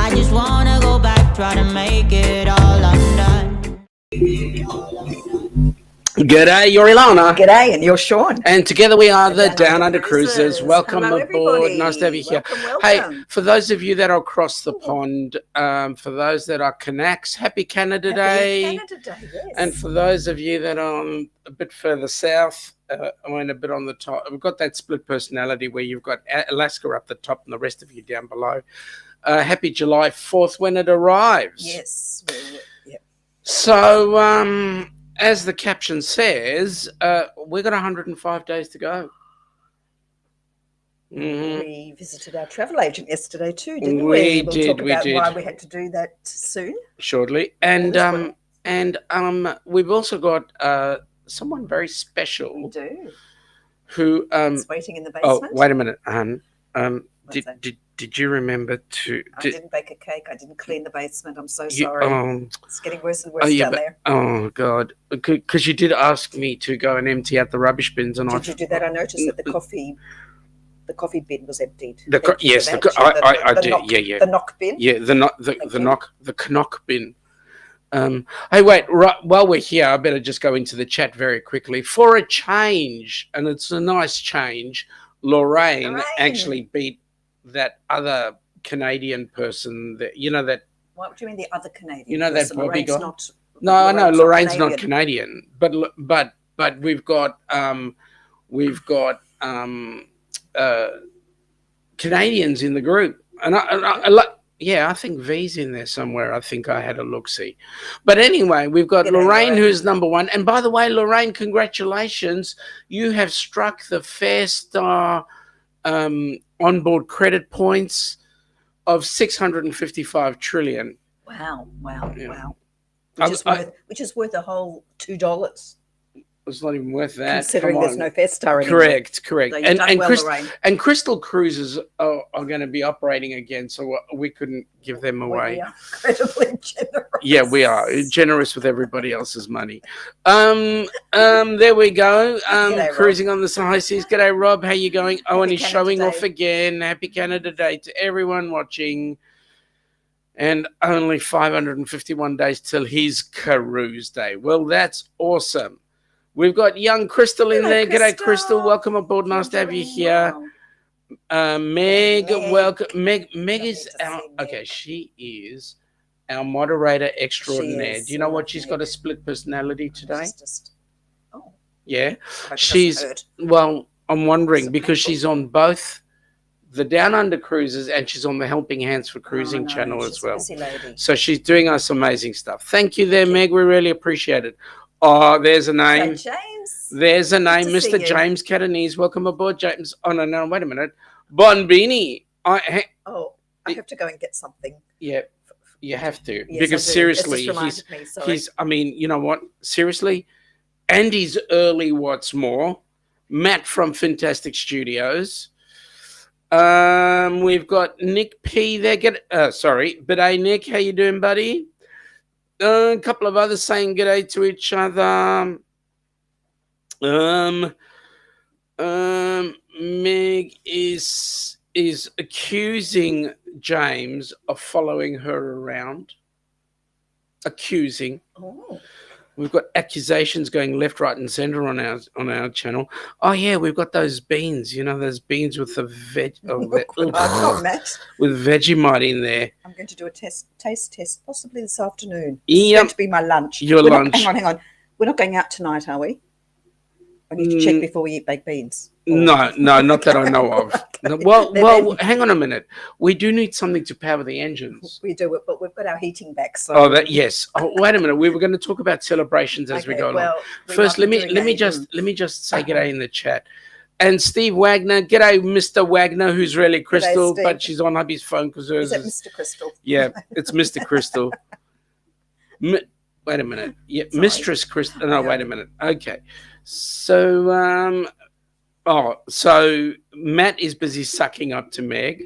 I just wanna go back, try to make it all undone. G'day, you're Ilana. G'day, and you're Sean. And together we are the Down Under Cruisers. Welcome Hello, aboard. everybody. Nice to have you here. Welcome. Hey, for those of you that are across the pond, for those that are Canucks, happy Canada Day. Happy Canada Day, yes. And for those of you that are a bit further south, I mean a bit on the top, we've got that split personality where you've got Alaska up the top and the rest of you down below. Happy July 4th when it arrives. Yes. Yep. So, as the caption says, we've got 105 days to go. Mm-hmm. We visited our travel agent yesterday too, didn't we? We We'll did. talk about we did. why we had to do that soon. Shortly. And we've also got someone very special. We do. Who It's waiting in the basement. Oh, wait a minute, hon. What's Did you remember to? I didn't bake a cake. I didn't clean the basement. I'm so sorry. It's getting worse and worse down there. Oh God! Because you did ask me to go and empty out the rubbish bins, and did you do that? I noticed that the coffee bin was emptied. Yes, I did. Yeah. The knock bin. Yeah, the knock bin. Hey, wait! Right, while we're here, I better just go into the chat very quickly for a change, and it's a nice change. Lorraine actually beat that other Canadian person that What do you mean the other Canadian? You know that Bobby guy? No, I know Lorraine's not Canadian, but we've got Canadians in the group, and I think V's in there somewhere. I think I had a look-see. But anyway, we've got Lorraine, who's number one. And by the way, Lorraine, congratulations. You have struck the Fair Star onboard credit points of 655 trillion. Wow. Yeah. Which is worth a whole $2. It's not even worth that. Considering there's no Fair Star anymore. Correct. So and Crystal Cruises are going to be operating again, so we couldn't give them away. We are incredibly generous. Yeah, we are generous with everybody else's money. There we go. G'day, Cruising on the high seas. G'day, Rob. How you going? And he's showing Canada off again. Happy Canada Day to everyone watching. And only 551 days till his cruise day. Well, that's awesome. We've got young Crystal in there. G'day, Crystal. Welcome aboard. Nice to have you here. Meg, welcome. Meg is our, she is our moderator extraordinaire. Do you know what? She's got a split personality today. Yeah. I'm wondering because she's on both the Down Under Cruises and she's on the Helping Hands for Cruising channel as well. So she's doing us amazing stuff. Thank you there, Meg. We really appreciate it. Oh, there's a name. James. There's a name, Mr. James Catanese. Welcome aboard, James. Oh, no, wait a minute. Bonbini. I have to go and get something. Yeah, you have to. Yes, because seriously, he's, I mean, you know what? Seriously, Andy's early what's more. Matt from Fantastic Studios. We've got Nick P there. Bidet Nick. How you doing, buddy? A couple of others saying g'day to each other. Meg is accusing James of following her around. Accusing. Oh. We've got accusations going left, right, and centre on our channel. Oh yeah, we've got those beans. You know those beans with the with Vegemite in there. I'm going to do a taste test, possibly this afternoon. Yep. It's going to be my lunch. Hang on. We're not going out tonight, are we? I need to check before we eat baked beans. No, not that I know of. Okay. Well, hang on a minute. We do need something to power the engines. We do, but we've got our heating back. So. Yes. Oh, wait a minute. We were going to talk about celebrations as we go along. First, let me just say g'day in the chat. And Steve Wagner, g'day, Mr. Wagner, who's really Crystal, but she's on hubby's phone because hers is Mr. Crystal. Yeah, it's Mr. Crystal. Wait a minute. Yeah, sorry. Mistress Crystal. No, wait a minute. Okay. So, so Matt is busy sucking up to Meg.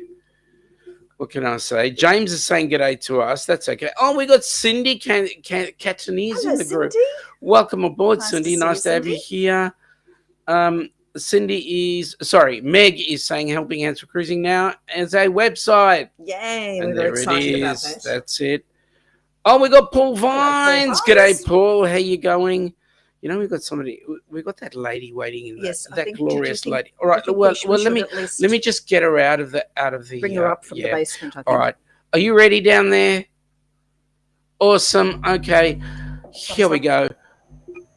What can I say? James is saying g'day to us. That's okay. Oh, we got Cindy Catanese in the group. Cindy. Welcome aboard, Cindy. Nice to have you here. Meg is saying Helping Hands for Cruising now as a website. Yay, And we're there very excited it about is. that. That's it. Oh, we got Paul Vines. Vines. G'day, Paul. How you going? You know, we've got that lady waiting in Yes, I that think- glorious do you think- lady. All right, do you think well, we should let at least me just get her out of the bring her up from the basement, I think. All right. Are you ready down there? Awesome. Okay. Here we go.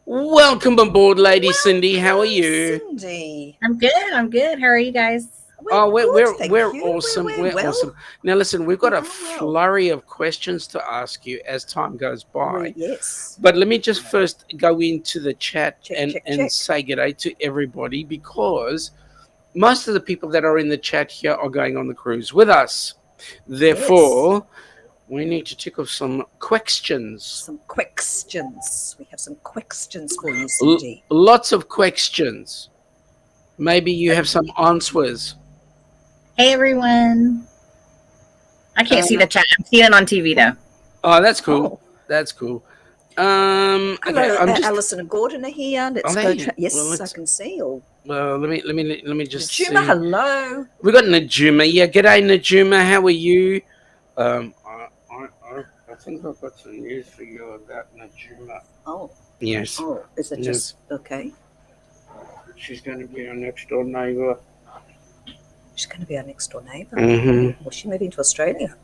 Welcome aboard, Lady Cindy. How are you? Cindy. I'm good. How are you guys? We're awesome. We're well. awesome. Now listen, we've got a Well. flurry of questions to ask you as time goes by. Yes. But let me just first go into the chat and check. say g'day to everybody, because most of the people that are in the chat here are going on the cruise with us. Therefore, we need to tick off some questions. Some questions. We have some questions for you, Cindy. Lots of questions. Maybe you have some answers. Hey, everyone. I can't see the chat. I'm seeing it on TV, though. Oh, that's cool. Oh. That's cool. Hello, Okay, Alison and Gordon are here. Let's Are go. they? Yes, Well, I can see. Or well, let me just Juma, see. hello. We got Najuma. Yeah, g'day Najuma. How are you? I think I've got some news for you about Najuma. Oh. Yes. Oh, is it just okay? She's going to be our next door neighbour. She's going to be our next door neighbour. Mm-hmm. Was she moving to Australia?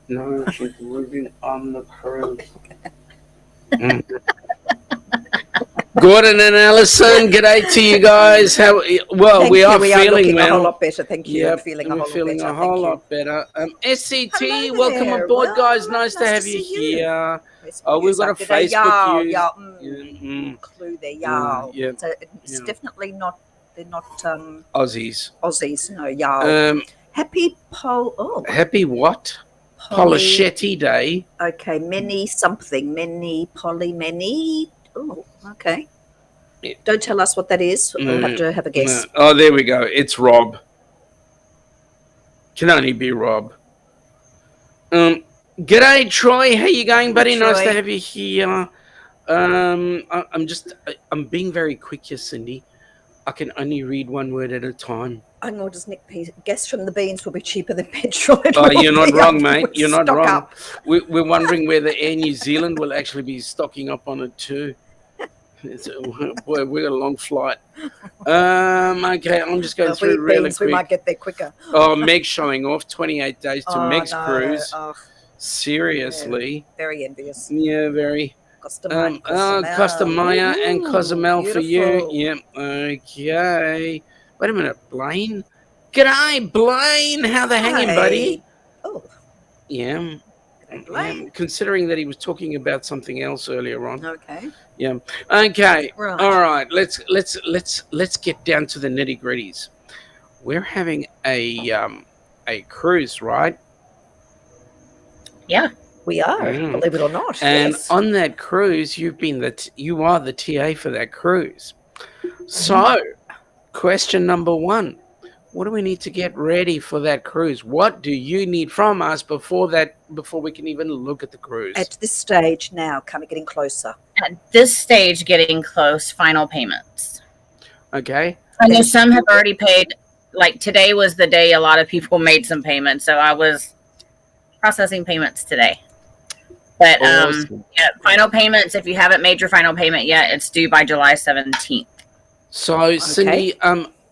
No, she's living on the cruise. Mm. Gordon and Alison, g'day to you guys. How? Well, Thank we you. are We feeling a well. whole lot better. Thank you. Yep, I'm feeling a we're whole feeling lot a better. whole Thank lot better. SCT, Hello welcome there. aboard, guys. Well, Nice to have you see you. here. Facebook We've got a user. G'day, Facebook use. y'all. Mm. Clue there, y'all. Yeah. So it's Yeah. definitely not. They're not Aussies. Aussies. No, y'all. Happy Pol. Oh, Happy what? Polichetti Day. Okay, many something. Many poly. Many. Oh, okay. Yeah. Don't tell us what that is. We'll have to have a guess. No. Oh, there we go. It's Rob. Can only be Rob. G'day, Troy. How you going, buddy? Troy. Nice to have you here. I'm being very quick here, Cindy. I can only read one word at a time. I know, does Nick P. Guess from the beans will be cheaper than petrol. Oh, you're not wrong, mate. You're not Stock wrong. up. We're wondering whether Air New Zealand will actually be stocking up on it too. Boy, we got a long flight. Okay, I'm just going through really beans, quick. We might get there quicker. Oh, Meg's showing off 28 days to Meg's no. cruise. Oh, Seriously. very envious. Yeah, very. Costamaya and Cozumel for you. beautiful. Yep. Okay. Wait a minute, Blaine. G'day, Blaine. How the hanging, buddy? Oh, Yeah. g'day, Blaine. Considering that he was talking about something else earlier on. Okay. Yeah. Okay. Right. All right. Let's get down to the nitty gritties. We're having a cruise, right? Yeah. We are, believe it or not. And yes. on that cruise, you are the TA for that cruise. So, question number 1. What do we need to get ready for that cruise? What do you need from us before we can even look at the cruise? At this stage now, kind of getting closer. At this stage, getting close, final payments. Okay. I know some have already paid. Like today was the day a lot of people made some payments. So I was processing payments today. But Awesome. yeah, final payments, if you haven't made your final payment yet, it's due by July 17th. So, Cindy,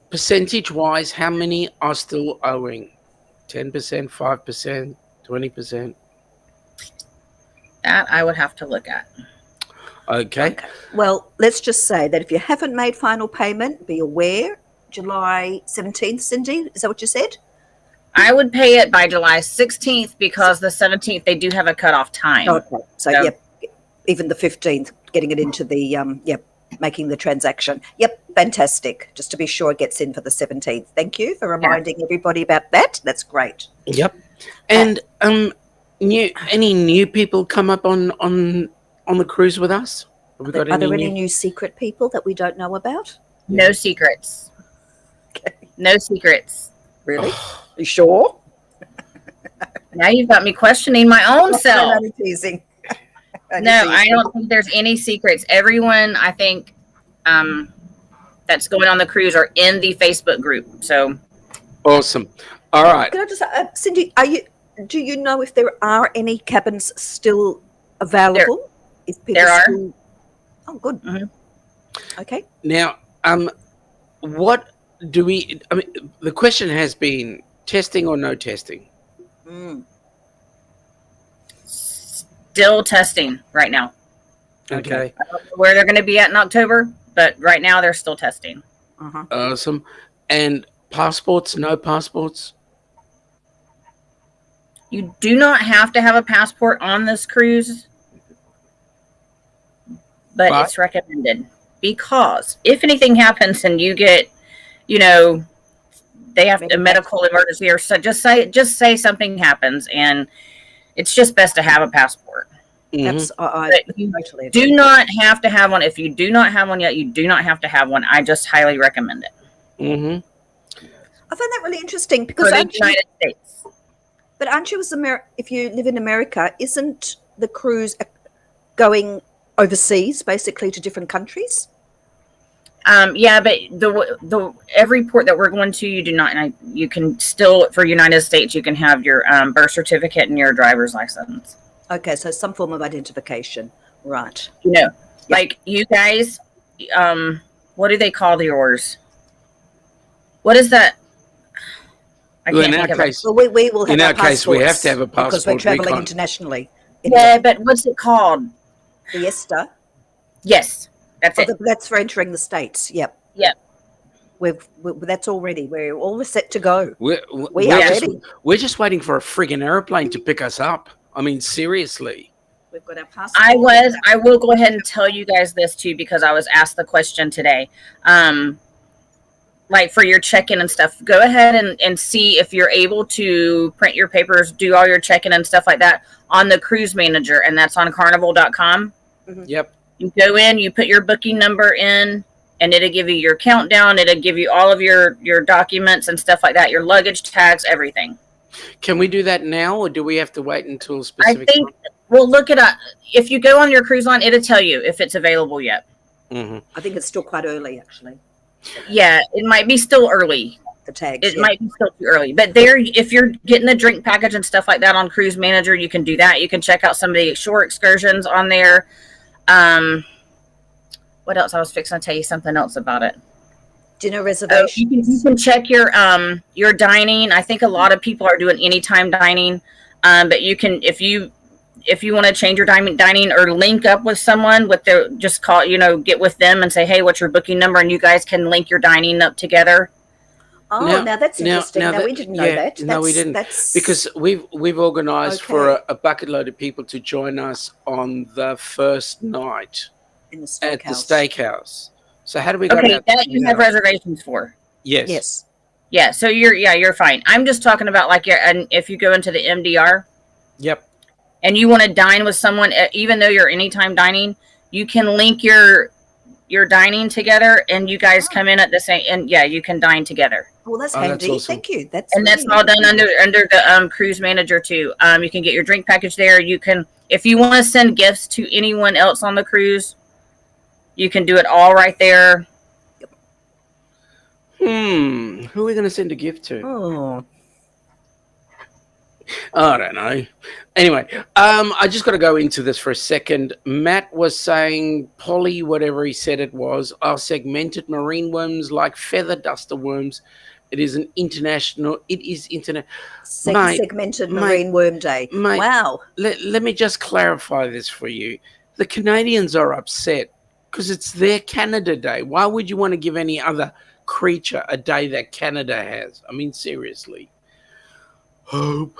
percentage-wise, how many are still owing? 10%, 5%, 20%? That I would have to look at. Okay. Well, let's just say that if you haven't made final payment, be aware, July 17th, Cindy, is that what you said? I would pay it by July 16th because the 17th, they do have a cutoff time. Okay. So, yep, even the 15th, getting it into the, making the transaction. Yep, fantastic. Just to be sure it gets in for the 17th. Thank you for reminding everybody about that. That's great. Yep. And any new people come up on the cruise with us? Have we got Are there any new secret people that we don't know about? No secrets. Okay. No secrets. Really? You sure? Now you've got me questioning my own self. I'm only teasing. No, I don't think there's any secrets. Everyone, I think, that's going on the cruise are in the Facebook group. So Awesome. All right. Can I just, Cindy, do you know if there are any cabins still available? If people there are. still, oh, good. Mhm. Okay. Now, what do we? I mean, the question has been testing or no testing. Mm. Still testing right now. Okay. I don't know where they're going to be at in October, but right now they're still testing. Uh-huh. Awesome. And passports? No passports. You do not have to have a passport on this cruise, but it's recommended because if anything happens and you get, they have a medical emergency or so, just say something happens, and it's just best to have a passport. That's I you totally agree. do not have to have one. If you do not have one yet, you do not have to have one. I just highly recommend it. Mm-hmm. I find that really interesting For because the United States. But aren't you, if you live in America, isn't the cruise going overseas, basically to different countries? Yeah, but the every port that we're going to, you do not. You can still, for United States, you can have your birth certificate and your driver's license. Okay, so some form of identification, right? Like you guys, what do they call yours? What is that? I Well, can't in think our of it. case, Well, we will have in our our case, we have to have a passports because we're passport. We traveling can't- internationally. Yeah, but what's it called? Fiesta. Yes, that's it. That's for entering the States. Yep. Yep. That's all ready. We're all set to go. We're ready. We're just waiting for a friggin' airplane to pick us up. I mean, seriously. We've got our passport. I will go ahead and tell you guys this too, because I was asked the question today. Like for your check-in and stuff, go ahead and see if you're able to print your papers, do all your check-in and stuff like that on the cruise manager, and that's on carnival.com. Mm-hmm. Yep. You go in, you put your booking number in, and it'll give you your countdown. It'll give you all of your documents and stuff like that, your luggage tags, everything. Can we do that now, or do we have to wait until a specific I think we'll look it up. If you go on your cruise line, it'll tell you if it's available yet. Mm-hmm. I think it's still quite early, actually. Yeah, it might be still early. The tags. It might be still too early. But if you're getting the drink package and stuff like that on Cruise Manager, you can do that. You can check out some of the shore excursions on there. What else? I was fixing to tell you something else about it. Dinner reservations. You can check your dining. I think a lot of people are doing anytime dining. But you can, if you want to change your dining or link up with someone just call, get with them and say, hey, what's your booking number? And you guys can link your dining up together. Oh, now that's interesting. We didn't know that. No, we didn't. Because we've organised for a bucket load of people to join us on the first night in the steakhouse. At the steakhouse. So how do we go about that? You have reservations for? Yes. Yes. Yeah. So you're fine. I'm just talking about and if you go into the MDR. Yep. And you want to dine with someone, even though you're anytime dining, you can link your dining together, and you guys come in at the same. And you can dine together. Well, that's handy. That's awesome. Thank you. That's all done under the cruise manager too. You can get your drink package there. You can, if you want to send gifts to anyone else on the cruise, you can do it all right there. Who are we going to send a gift to? Oh. I don't know. Anyway, I just got to go into this for a second. Matt was saying poly, whatever he said it was, are segmented marine worms like feather duster worms. It is segmented marine worm day. Mate, wow. Let me just clarify this for you. The Canadians are upset because it's their Canada Day. Why would you want to give any other creature a day that Canada has? I mean, seriously. Hope.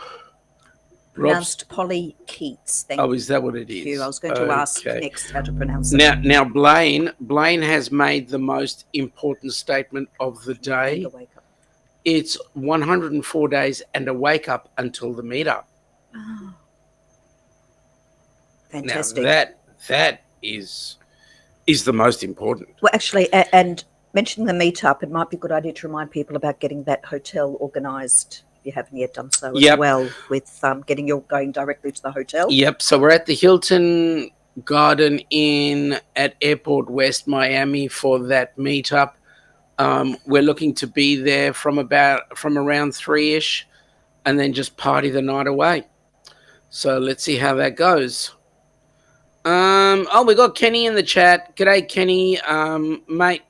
Pronounced Polly Keats. Thank you. Is that what it is? I was going to ask next how to pronounce it. Now, Blaine has made the most important statement of the day. It's 104 days and a wake up until the meetup. Oh. Fantastic. Now, that is the most important. Well, actually, and mentioning the meetup, it might be a good idea to remind people about getting that hotel organised. You haven't yet done so as well with going directly to the hotel. Yep. So we're at the Hilton Garden Inn at Airport West Miami for that meetup. We're looking to be there from around 3ish, and then just party the night away. So let's see how that goes. We got Kenny in the chat. G'day, Kenny. Mate,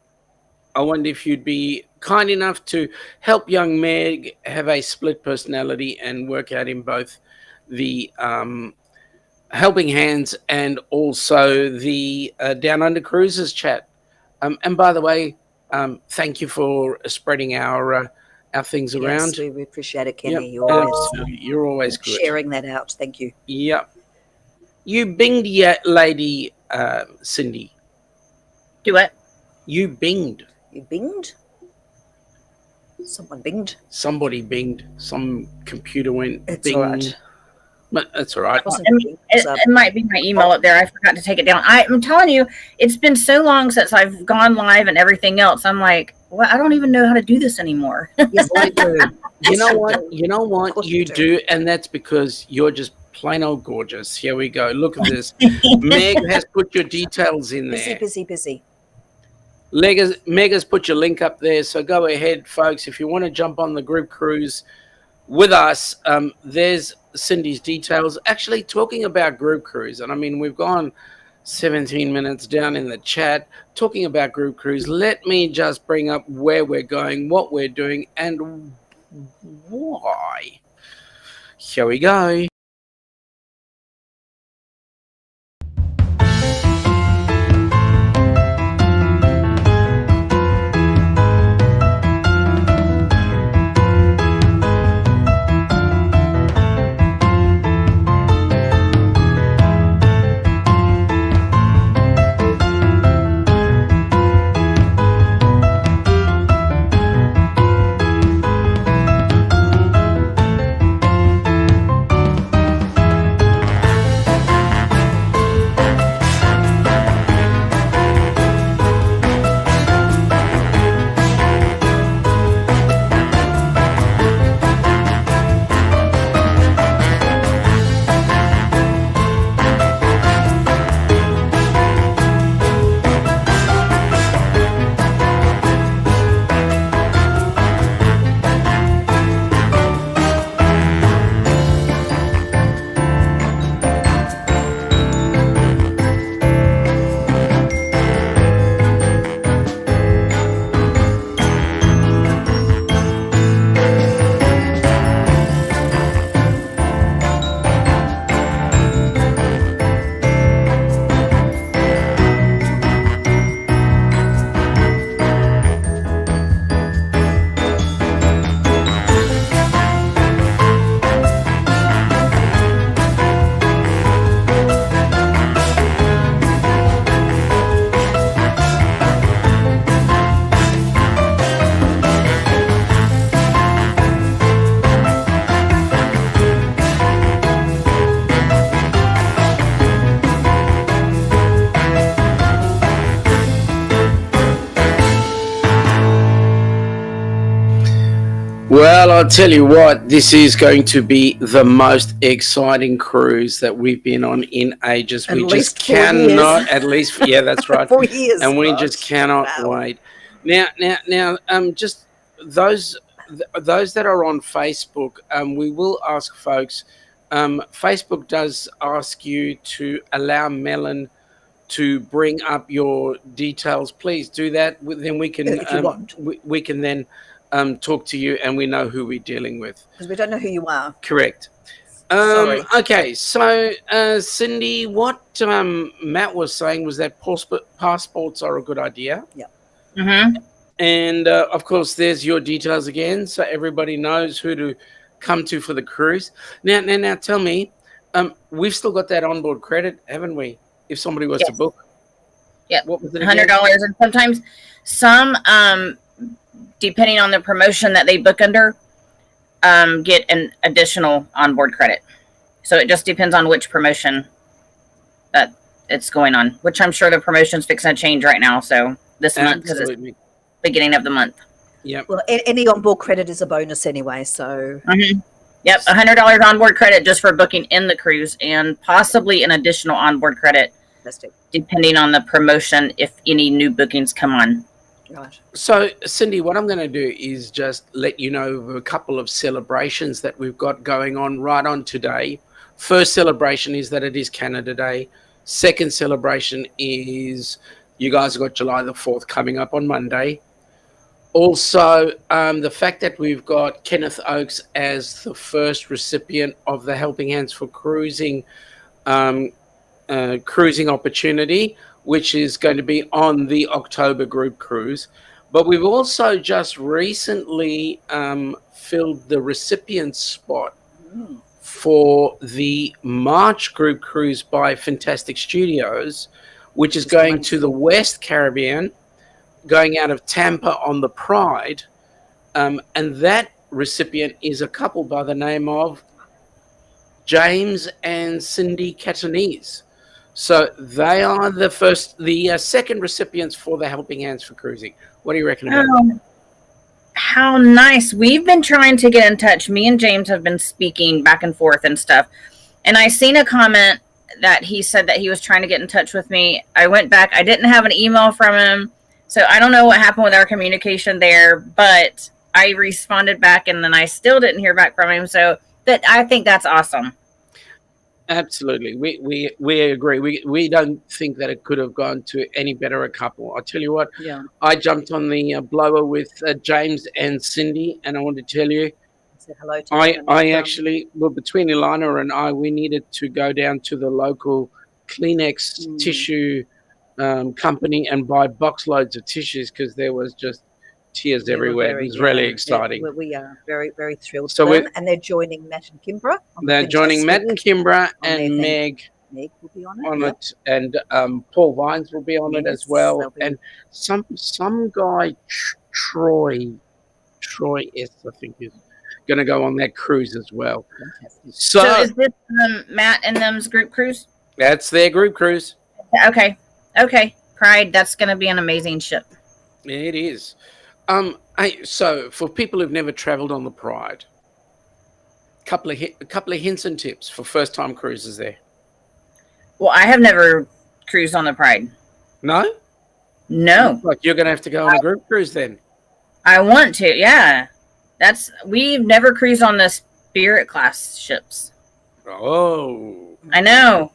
I wonder if you'd be kind enough to help young Meg have a split personality and work out in both the helping hands and also the Down Under Cruises chat. And by the way, thank you for spreading our things around. Yes, we appreciate it, Yep, Kenny. you're always good. Sharing that out. Thank you. Yep. You binged yet, lady Cindy? Do what? You binged. You binged? Someone binged? Somebody binged. Some computer went It's bing. all right. But that's all right. It might be my email up there. I forgot to take it down. I'm telling you, it's been so long since I've gone live and everything else. I'm like, well, I don't even know how to do this anymore. Yes, I do. You know what? You know what you do, and that's because you're just plain old gorgeous. Here we go. Look at this. Meg has put your details in there. Busy. Meg has put your link up there, so go ahead, folks. If you want to jump on the group cruise with us, there's Cindy's details. Actually, talking about group cruise, and I mean, we've gone 17 minutes down in the chat talking about group cruise. Let me just bring up where we're going, what we're doing, and why. Here we go. Well, I'll tell you what, this is going to be the most exciting cruise that we've been on in ages. We just cannot, at least, yeah, that's right. 4 years. And we just cannot wait. Now, just those that are on Facebook, we will ask folks, Facebook does ask you to allow Melon to bring up your details. Please do that. Then we can, if you want. we can then talk to you and we know who we're dealing with. Because we don't know who you are. Correct. Okay, so Cindy, what Matt was saying was that passports are a good idea. Yeah. Mm-hmm. And of course, there's your details again, so everybody knows who to come to for the cruise. Now, tell me, we've still got that onboard credit, haven't we? If somebody was to book. Yeah, what was it? $100, and sometimes some, depending on the promotion that they book under, get an additional onboard credit. So it just depends on which promotion that it's going on, which I'm sure the promotion's fixing to change right now. So this month, because it's beginning of the month. Yeah. Well, any onboard credit is a bonus anyway. So. Mm-hmm. Yep, $100 onboard credit just for booking in the cruise, and possibly an additional onboard credit, depending on the promotion if any new bookings come on. Right. So, Cindy, what I'm going to do is just let you know of a couple of celebrations that we've got going on right on today. First celebration is that it is Canada Day. Second celebration is you guys have got July the 4th coming up on Monday. Also, the fact that we've got Kenneth Oakes as the first recipient of the Helping Hands for Cruising cruising opportunity, which is going to be on the October group cruise. But we've also just recently filled the recipient spot for the March group cruise by Fantastic Studios, which is going to the West Caribbean, going out of Tampa on the Pride. And that recipient is a couple by the name of James and Cindy Catanese. So they are the second recipients for the Helping Hands for Cruising. What do you reckon about that? How nice. We've been trying to get in touch. Me and James have been speaking back and forth and stuff. And I seen a comment that he said that he was trying to get in touch with me. I went back. I didn't have an email from him. So I don't know what happened with our communication there, but I responded back and then I still didn't hear back from him. So I think that's awesome. Absolutely. We agree. We don't think that it could have gone to any better a couple. I'll tell you what, I jumped on the blower with James and Cindy, and I want to tell you, Said hello to I actually, well, between Ilana and I, we needed to go down to the local Kleenex tissue company and buy box loads of tissues because there was just tears everywhere. It was really exciting. We are very, very thrilled So for them. And they're joining Matt and Kimbra. They're joining Matt and Kimbra and Meg. Meg will be on it, and Paul Vines will be on it as well, and some guy Troy S, I think, is going to go on that cruise as well. So is this Matt and them's group cruise? That's their group cruise. Okay, Pride. That's going to be an amazing ship. It is. So for people who've never travelled on the Pride, a couple of hints and tips for first-time cruisers there. Well, I have never cruised on the Pride. No? No. Like you're going to have to go on a group cruise then. I want to, yeah. We've never cruised on the Spirit class ships. Oh. I know.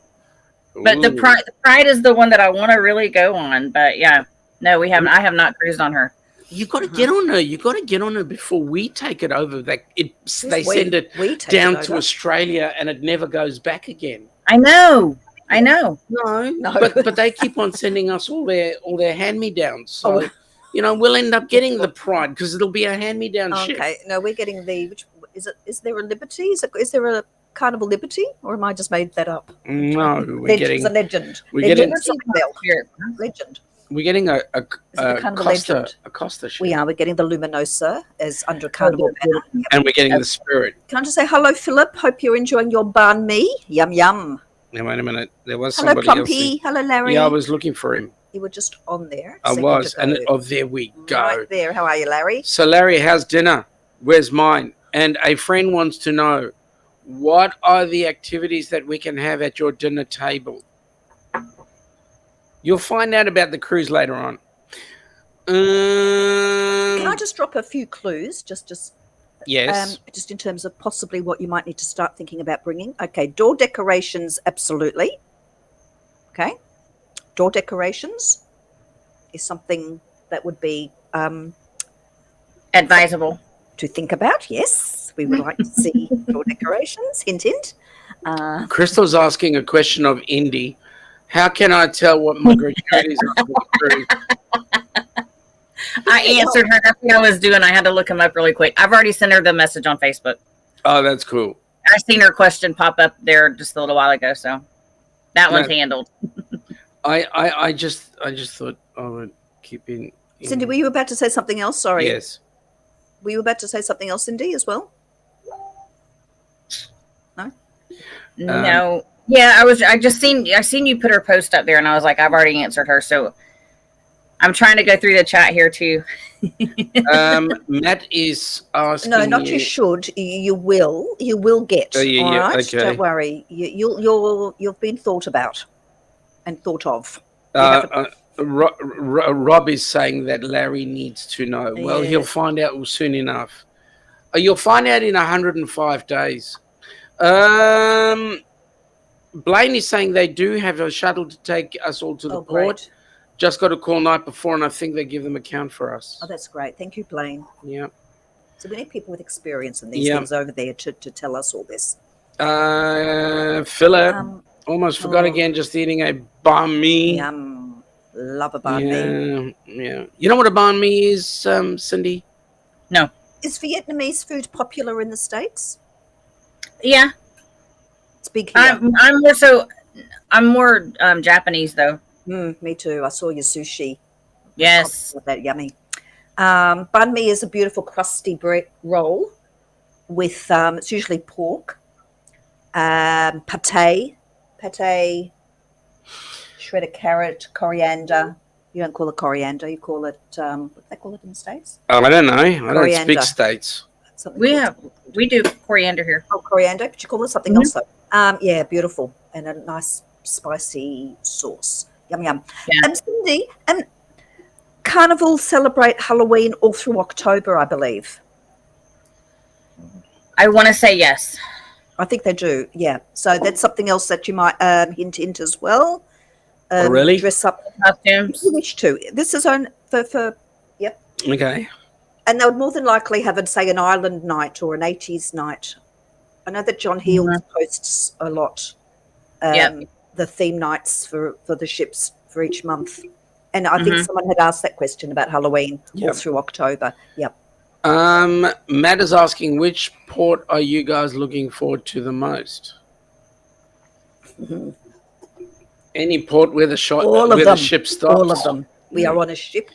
But the Pride is the one that I want to really go on. But yeah, no, we haven't. I have not cruised on her. You got to get on her. You got to get on her before we take it over. They send it down to Australia, and it never goes back again. I know. No. But they keep on sending us all their hand-me-downs. So we'll end up getting the Pride because it'll be a hand-me-down ship. Okay. No, we're getting is there a Liberty? Is there a Carnival Liberty, or am I just made that up? No, we're getting a Legend. We're getting Legend. We're getting a Costa ship. We are. We're getting the Luminosa as under Carnival banner. Yep. And we're getting the Spirit. Can I just say hello, Philip? Hope you're enjoying your banh mi. Yum, yum. Now, wait a minute. There was hello, somebody Plumpy. else. Hello, Larry. Yeah, I was looking for him. You were just on there. I was. And there we go. Right there. How are you, Larry? So, Larry, how's dinner? Where's mine? And a friend wants to know, what are the activities that we can have at your dinner table? You'll find out about the cruise later on. Can I just drop a few clues? Yes. Just in terms of possibly what you might need to start thinking about bringing. Okay, door decorations, absolutely. Okay, door decorations is something that would be advisable to think about. Yes, we would like to see door decorations. Hint, hint. Crystal's asking a question of Indy. How can I tell what my gratuities are for the cruise? I answered her. That's what I was doing. I had to look him up really quick. I've already sent her the message on Facebook. Oh, that's cool. I seen her question pop up there just a little while ago, so that one's handled. I just thought I would keep in. Cindy, were you about to say something else? Sorry. Yes. Were you about to say something else, Cindy, as well? No. No. Yeah, I seen you put her post up there, and I was like, I've already answered her, so I'm trying to go through the chat here too. Matt is asking. No, not you should. You will. You will get. Oh, yeah, all right. Okay. Don't worry. You've been thought about and thought of. Rob is saying that Larry needs to know. Well, he'll Yes. find out soon enough. You'll find out in 105 days. Blaine is saying they do have a shuttle to take us all to the Oh, port. great. Just got a call night before, and I think they give them a count for us. Oh, that's great. Thank you, Blaine. Yeah. So we need people with experience in these Yeah. things over there to tell us all this. Philip, almost forgot oh. again, just eating a banh mi. Yum. Love a banh mi. Yeah. You know what a banh mi is, Cindy? No. Is Vietnamese food popular in the States? Yeah. It's big here. I'm more Japanese though. Me too. I saw your sushi. Yes. Oh, that yummy. Banh mi is a beautiful crusty bread roll with it's usually pork, pate, shredded carrot, coriander. You don't call it coriander. You call it what do they call it in the States? Oh, I don't know. I don't speak Coriander. States. Something We called- do coriander here. Oh, coriander, but you call it something else though. Yeah, beautiful. And a nice spicy sauce. Yum, yum. Yeah. Cindy, Carnival celebrate Halloween all through October, I believe. I want to say yes. I think they do, yeah. So that's something else that you might hint as well. Oh, really? Dress up Costumes. if you wish to. This is on for yep. Okay. And they would more than likely have, say, an island night or an 80s night. I know that John Heald posts a lot. The theme nights for the ships for each month. And I think someone had asked that question about Halloween all through October. Yep. Matt is asking, which port are you guys looking forward to the most? Any port where the ship stops? All of them. We are on a ship.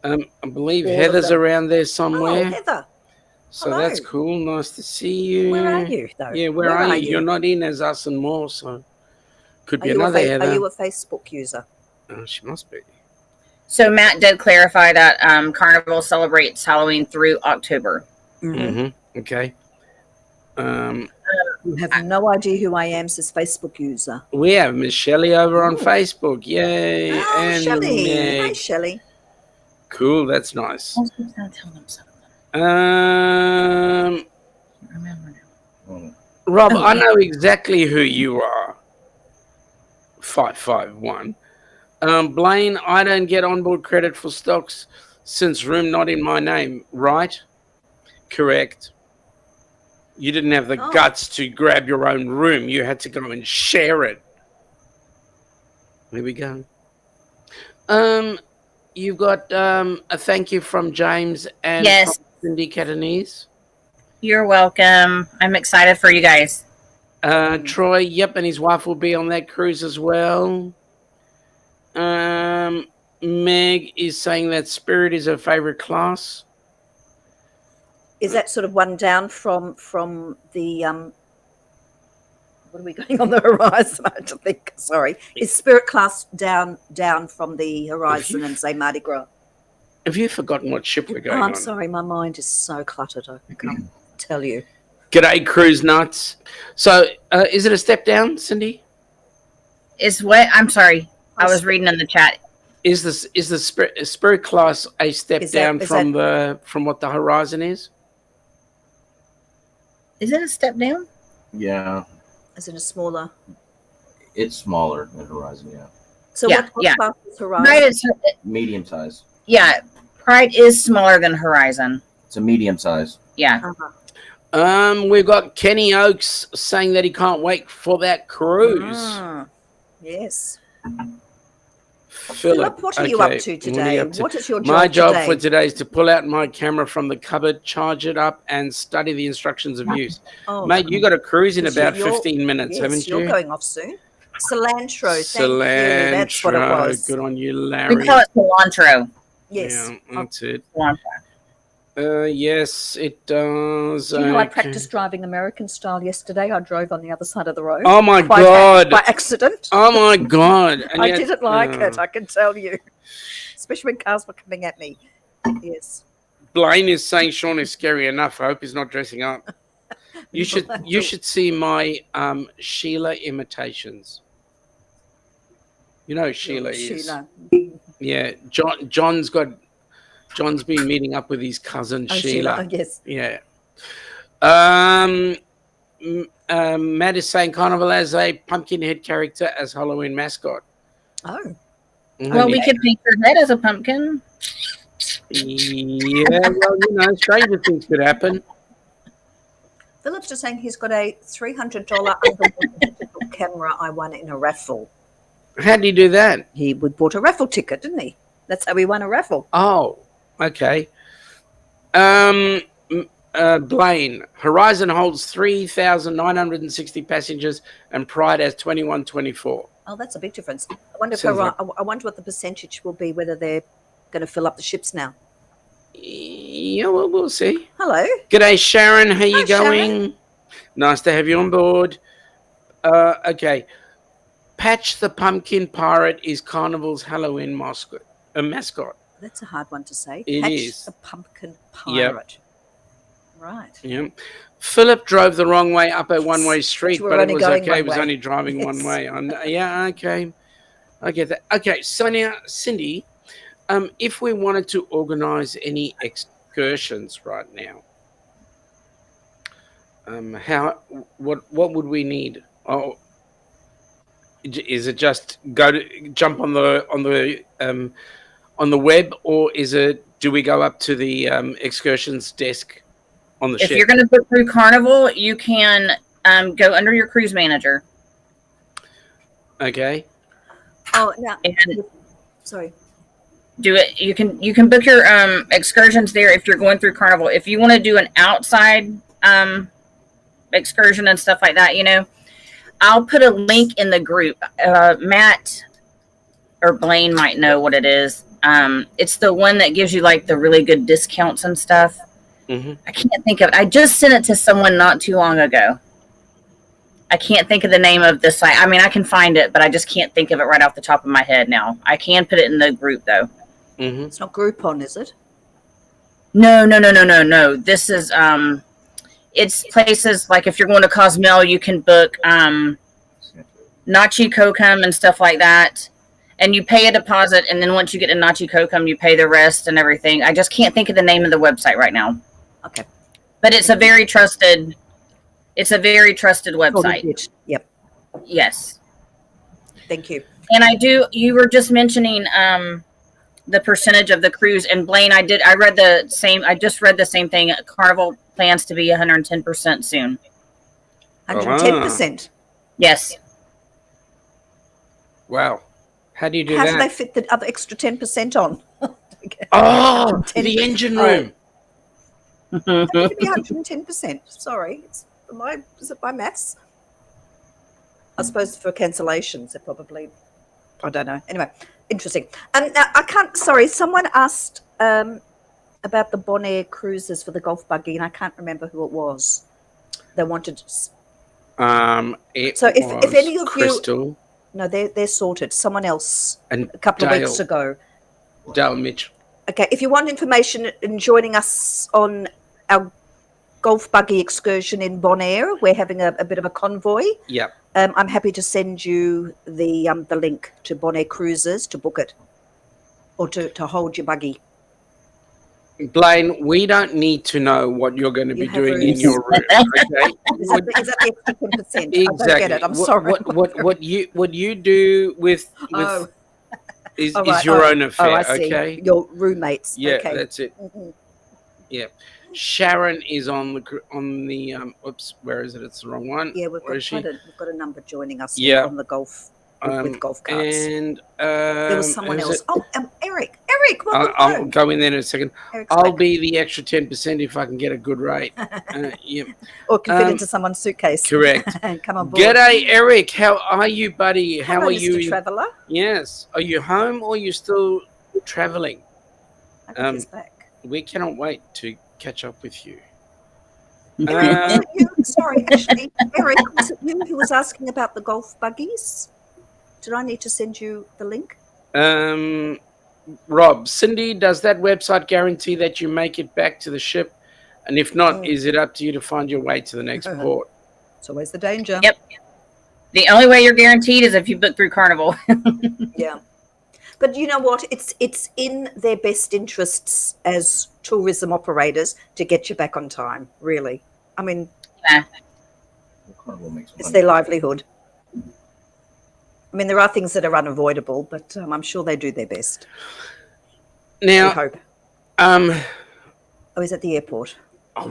I believe All of Heather's them. around there Oh, somewhere. Heather. So hello. that's cool. Nice to see you. Where are you, though? Yeah, where are you? You're not in as us and more, so could be another Heather. Are you a Facebook user? Oh, she must be. So Matt did clarify that Carnival celebrates Halloween through October. Okay. You have no idea who I am, says Facebook user. We have Miss Shelley over on Facebook. Yay. Oh, and Shelley. Meg. Hi, Shelley. Cool, that's nice. I was going to tell them something. Um, I remember now. Rob, I know exactly who you are. 551. Blaine, I don't get onboard credit for stocks since room not in my name, right? Correct. You didn't have the guts to grab your own room. You had to go and share it. There we go. You've got a thank you from James and Yes. from Cindy Catanese. You're welcome. I'm excited for you guys. Troy, yep, and his wife will be on that cruise as well. Meg is saying that Spirit is her favorite class. Is that sort of one down from the what are we going on the horizon? I have to think. Sorry, is Spirit class down from the horizon and say Mardi Gras? Have you forgotten what ship we're going Oh, I'm on? sorry, my mind is so cluttered. I can't tell you. G'day, cruise nuts. So, is it a step down, Cindy? Is what? I'm sorry. I was reading in the chat. Is the Spirit class a step down from what the horizon is? Is it a step down? Yeah, Is it a smaller? it's smaller than Horizon. Yeah, So Yeah, what yeah. class is horizon? Pride is, medium size. yeah, Pride is smaller than Horizon. It's a medium size. Yeah. Uh-huh. We've got Kenny Oakes saying that he can't wait for that cruise. Yes. Philip, What are you up to today? What is your job My job today? for today is to pull out my camera from the cupboard, charge it up, and study the instructions of use. Oh, Mate, you got a cruise in Yes, about you're- 15 minutes, yes, haven't you? You're going off soon. Cilantro. Cilantro. Thank you. That's what it was. Good on you, Larry. We call it cilantro. Yes. Yeah, that's it. Cilantro. Yes, it does. Do you know I Okay. practiced driving American style yesterday? I drove on the other side of the road. Oh my by God. By accident. Oh my God. And I yet- didn't like it, I can tell you. Especially when cars were coming at me. Yes. Blaine is saying Sean is scary enough. I hope he's not dressing up. You should see my Sheila imitations. You know who Sheila is. Sheila. Yeah, John's been meeting up with his cousin Sheila. Oh, yes. Yeah. Matt is saying Carnival has a pumpkin head character as Halloween mascot. Oh, Well, we could paint your head as a pumpkin. Yeah, well, stranger things could happen. Philip's just saying he's got a $300 underwater digital camera I won in a raffle. How do you do that? He bought a raffle ticket, didn't he? That's how he won a raffle. Oh, okay. Blaine, Horizon holds 3,960 passengers and Pride has 2,124. Oh, that's a big difference. I wonder Sounds I wonder what the percentage will be, whether they're going to fill up the ships now. Yeah, well, we'll see. Hello. G'day, Sharon. How you Hi, going? Sharon. Nice to have you on board. Okay. Patch the Pumpkin Pirate is Carnival's Halloween mascot. That's a hard one to say. It Patch is. the Pumpkin Pirate. Right. Yeah. Philip drove the wrong way up a one-way street, we're but it only was going okay. one He was way. only driving Yes. one way. Yeah, okay. I get that. Okay, Sonia, Cindy, if we wanted to organize any excursions right now, what would we need? Oh, is it just jump on the web, or do we go up to the excursions desk on the ship? If you're going to book through Carnival, you can go under your cruise manager. Okay. Oh, now, And sorry. do it. You can book your excursions there if you're going through Carnival. If you want to do an outside excursion and stuff like that, I'll put a link in the group. Matt or Blaine might know what it is. It's the one that gives you like the really good discounts and stuff. Mm-hmm. I can't think of it. I just sent it to someone not too long ago. I can't think of the name of the site. I mean, I can find it, but I just can't think of it right off the top of my head now. I can put it in the group though. Mm-hmm. It's not Groupon, is it? No. This is it's places like if you're going to Cozumel, you can book Nachi Kokum and stuff like that. And you pay a deposit, and then once you get to Nachi Kokum, you pay the rest and everything. I just can't think of the name of the website right now. Okay. But it's a very trusted website. Yep. Yes. Thank you. And you were just mentioning the percentage of the cruise, and Blaine, I just read the same thing. Carnival plans to be 110% soon. 110%. Yes. Wow. How do you do How that? do they fit the other extra 10% on? Okay. Oh, 10%. the engine room. How could it be 110%? Sorry. Is it by maths? I suppose for cancellations, they're probably, I don't know. Anyway, interesting. Now I can't, sorry, someone asked about the Bonaire cruises for the Golf Buggy, and I can't remember who it was. They wanted, So if any of Crystal no, they're sorted. Someone else and a couple Dale. of weeks ago. Dale Mitch. Okay, if you want information and joining us on our Golf Buggy excursion in Bonaire, we're having a bit of a convoy. Yep. I'm happy to send you the link to Bonaire Cruises to book it, or to hold your buggy. Blaine, we don't need to know what you're going to be You have doing in rooms. your room. Okay. Is that the extra 10%? Exactly. I don't get it. I'm sorry. What you do with Oh. is All right. your own affair. Oh, I see. Okay. Your roommates. Yeah, Okay. that's it. Mhm. Yeah. Sharon is on the oops, where is it? It's the wrong one. Yeah, we've Where is she? we've got a number joining us Yeah. on the golf with golf carts. And There was someone who's else. it? Oh, Eric. Eric, welcome I'll home. go in there in a second. Eric's I'll back. be the extra 10% if I can get a good rate. Yeah, Or can fit um, into someone's suitcase. correct. Come on board. G'day, Eric. How are you, buddy? How Hello, are Mr. you? Traveller. Yes. Are you home or are you still traveling? I think he's back. We cannot wait to catch up with you. Sorry, actually, Eric, was it you who was asking about the golf buggies? Did I need to send you the link? Rob, Cindy, does that website guarantee that you make it back to the ship? And if not, is it up to you to find your way to the next port? It's always the danger. Yep. The only way you're guaranteed is if you book through Carnival. Yeah. But you know what? It's in their best interests as tourism operators to get you back on time. Really, I mean, Yeah. Carnival makes it's money. their livelihood. I mean, there are things that are unavoidable, but I'm sure they do their best. We Now, hope. um, Oh, he's at the airport. oh,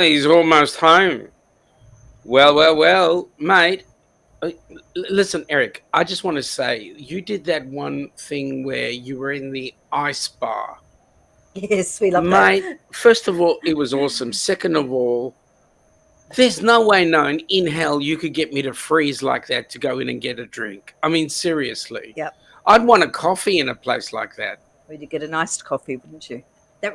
he's almost home. Well, mate. Listen, Eric, I just want to say you did that one thing where you were in the ice bar. Yes, we love Mate, that. first of all, it was awesome. Second of all, there's no way known in hell you could get me to freeze like that to go in and get a drink. I mean, seriously. Yep. I'd want a coffee in a place like that. Well, you'd get a nice coffee, wouldn't you? That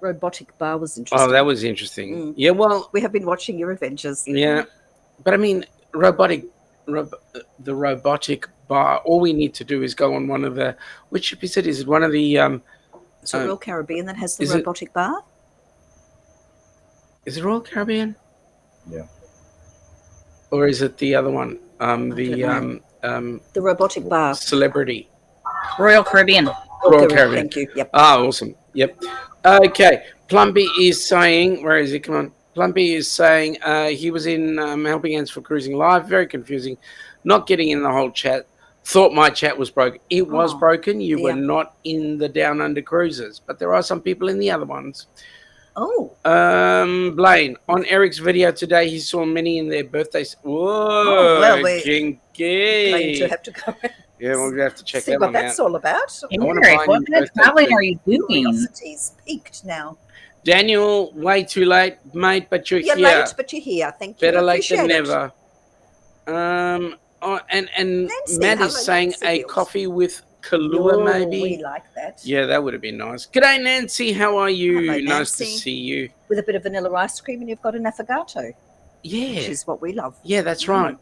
robotic bar was interesting. Oh, that was interesting. Mm. Yeah, well, We have been watching your adventures. yeah. But I mean, the robotic bar, all we need to do is go on one of the, which ship is it? Is it one of the, So Royal Caribbean that has the is it- robotic bar? is it Royal Caribbean? Yeah. Or is it the other one? don't The robotic bar. Celebrity. Royal Caribbean. Royal Okay, Caribbean. Thank you. Yep. Ah, awesome. Yep. Okay. Plumpy is saying, where is he? Come on. Plumpy is saying he was in Helping Hands for Cruising Live. Very confusing. Not getting in the whole chat. Thought my chat was broken. It was Oh, broken. You were yeah. not in the Down Under cruises, but there are some people in the other ones. Oh, Blaine, on Eric's video today, he saw many in their birthdays. Whoa, well, we're kinky. going to have to go and Yeah, we'll have to check see that what one that's out. all about. wanna Eric, buy what new kind of birthday traveling food. are you doing? Curiosity's peaked now. Daniel, way too late, mate, but you're You're here. late, but you're here. Thank you. Better late Appreciate than it. never. And Nancy, Matt hello, is saying Nancy a Hills. coffee with Kahlua, Oh, maybe. we like that. Yeah, that would have been nice. G'day, Nancy. How are you? Hello, Nice to Nancy. see you. With a bit of vanilla ice cream, and you've got an affogato, which Yeah, is what we love. yeah, that's right.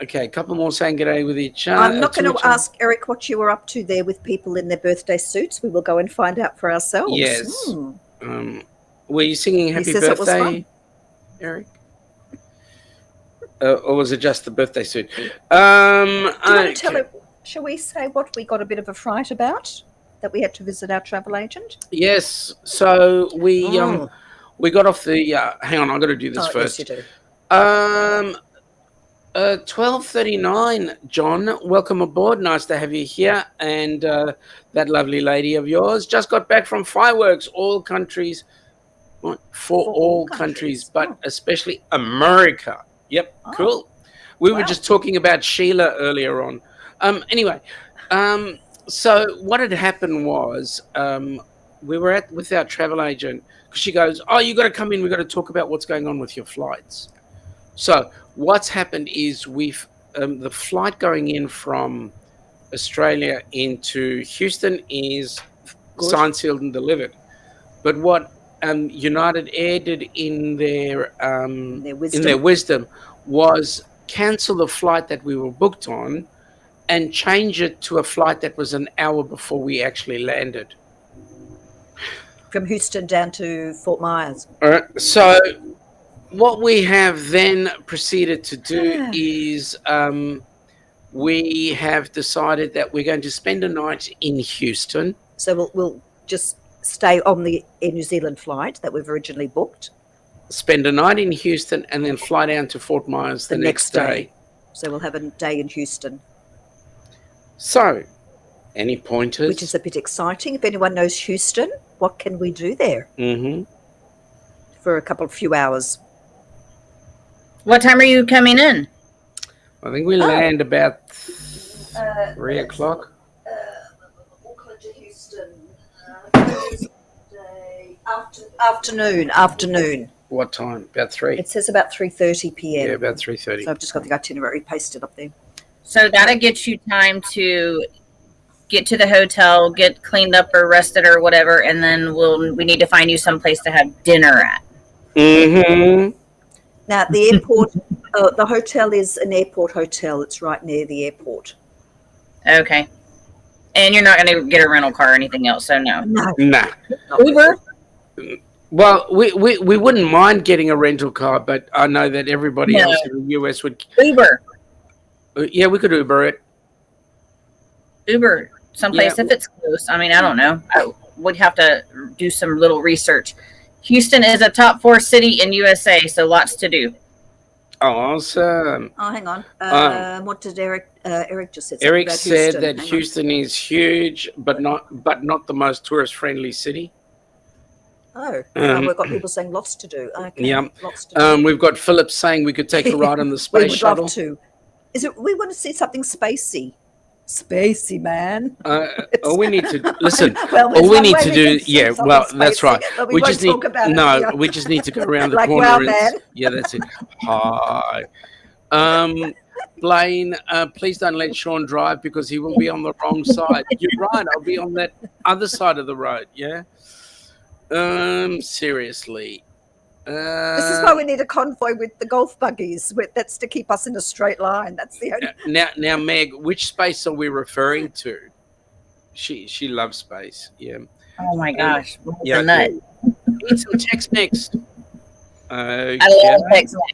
Okay, a couple more saying g'day with each other. I'm not going to ask Eric what you were up to there with people in their birthday suits. We will go and find out for ourselves. Yes. Hmm. Were you singing Happy says it was Birthday, fun. Eric? Or was it just the birthday suit? Do you want Okay. to tell it? Shall we say what we got a bit of a fright about? That we had to visit our travel agent? Yes. So we Mm. we got off the. Hang on, I've got to do this Oh, first. yes, you do. 12:39. John, welcome aboard. Nice to have you here. And that lovely lady of yours just got back from fireworks. All countries, what? For all countries, but Oh. especially America. Yep, Oh. cool. We were Wow. just talking about Sheila earlier on. Anyway, so what had happened was we were with our travel agent because she goes, "Oh, you got to come in. We got to talk about what's going on with your flights." So what's happened is we've the flight going in from Australia into Houston is Good. signed, sealed, and delivered. But what United Air did in their wisdom was cancel the flight that we were booked on and change it to a flight that was an hour before we actually landed. From Houston down to Fort Myers. All right. So what we have then proceeded to do is we have decided that we're going to spend a night in Houston. So we'll just stay on the Air New Zealand flight that we've originally booked. Spend a night in Houston and then fly down to Fort Myers the next day. So we'll have a day in Houston, So, any pointers? which is a bit exciting. If anyone knows Houston, what can we do there for a few hours? What time are you coming in? I think we land about 3 o'clock. Auckland to Houston, afternoon. What time? About 3? It says about 3:30 p.m. Yeah, about 3:30. So I've just got the itinerary pasted up there. So that'll get you time to get to the hotel, get cleaned up or rested or whatever, and then we need to find you someplace to have dinner at. Mm-hmm. Now, the airport, the hotel is an airport hotel. It's right near the airport. Okay. And you're not going to get a rental car or anything else, so no. No, Nah. Uber? Well, we wouldn't mind getting a rental car, but I know that everybody No. else in the US would. Uber. Yeah, we could Uber it. Uber someplace Yeah. if it's close. I mean, I don't know. I would have to do some little research. Houston is a top 4 city in USA, so lots to do. Awesome. Oh, hang on. What did Eric? Eric just said something Eric about said Houston. that Hang on. Houston is huge, but not the most tourist friendly city. Oh, we've got people saying lots to do. Okay, Yeah. lots to do. We've got Philip saying we could take a ride on the We space would shuttle. love to. Is it? We want to see something spacey. Spacey, man. All we need to listen. Well, there's All we one need way to we do, can see yeah. something Well, that's spacey, right. but We won't just need talk about it no. here. We just need to go around the Like, corner. wow, and, man. yeah, that's it. Hi. Blaine, please don't let Sean drive because he will be on the wrong side. You're right. I'll be on that other side of the road. Yeah. Seriously. This is why we need a convoy with the golf buggies. That's to keep us in a straight line. That's the only. Now, Meg, which space are we referring to? She loves space. Yeah. Oh my gosh. Yeah. A nut. Eat some Tex-Mex. Okay. I love Tex-Mex.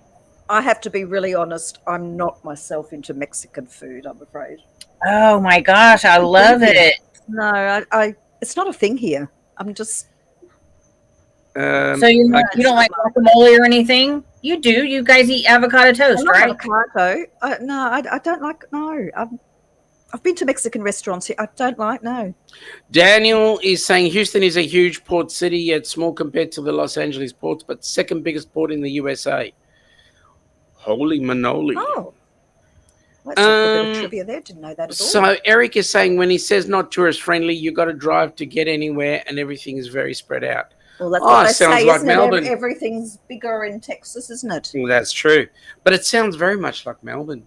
I have to be really honest. I'm not myself into Mexican food, I'm afraid. Oh my gosh, I love it. No, I it's not a thing here. I'm just. So you don't like guacamole or anything? You do. You guys eat avocado toast, right? Avocado. No, I don't like. No, I've been to Mexican restaurants here. I don't like. No. Daniel is saying Houston is a huge port city, yet small compared to the Los Angeles ports, but second biggest port in the USA. Holy manoli. Oh. That's a bit of trivia there. Didn't know that at all. So Eric is saying when he says not tourist friendly, you got to drive to get anywhere, and everything is very spread out. Well, that's what they sounds say, like isn't Melbourne. it? Everything's bigger in Texas, isn't it? Well, that's true, but it sounds very much like Melbourne.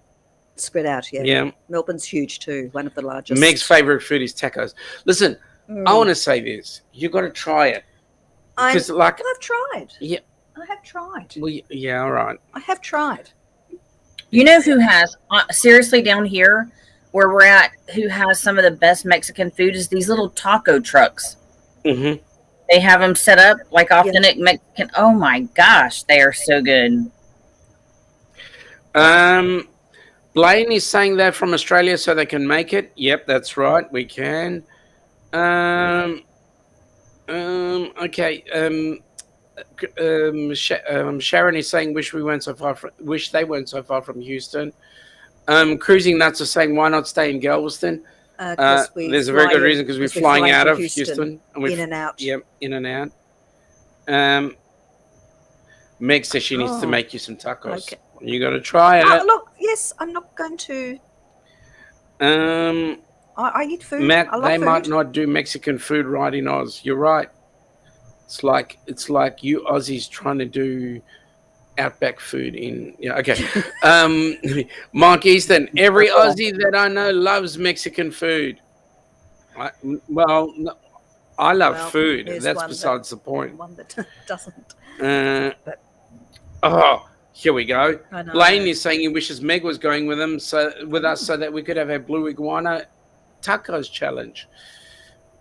Spread out, yeah. Yeah. Melbourne's huge too. One of the largest. Meg's favorite food is tacos. Listen, I want to say this: you got to try it because, I've tried. Yeah. I have tried. Well, yeah, all right. I have tried. You know who has seriously down here where we're at? Who has some of the best Mexican food? Is these little taco trucks. Mm-hmm. They have them set up like authentic Mexican. Oh my gosh, they are so good. Blaine is saying that from Australia so they can make it. Yep, that's right. We can. Okay. Sharon is saying wish they weren't so far from Houston. Cruising nuts are saying why not stay in Galveston? There's a very good reason because we're flying out of Houston and we're in and out. Yep, in and out. Meg says she needs to make you some tacos. Okay. You got to try it. Look, yes, I'm not going to. I eat food. Matt, I love they food. might not do Mexican food right in Oz. You're right. It's like you Aussies trying to do outback food in okay. Mark Easton, every Aussie that I know loves Mexican food. I love food. That's besides the point. One that doesn't. Here we go. I know. Blaine is saying he wishes Meg was going with us so that we could have a blue iguana tacos challenge.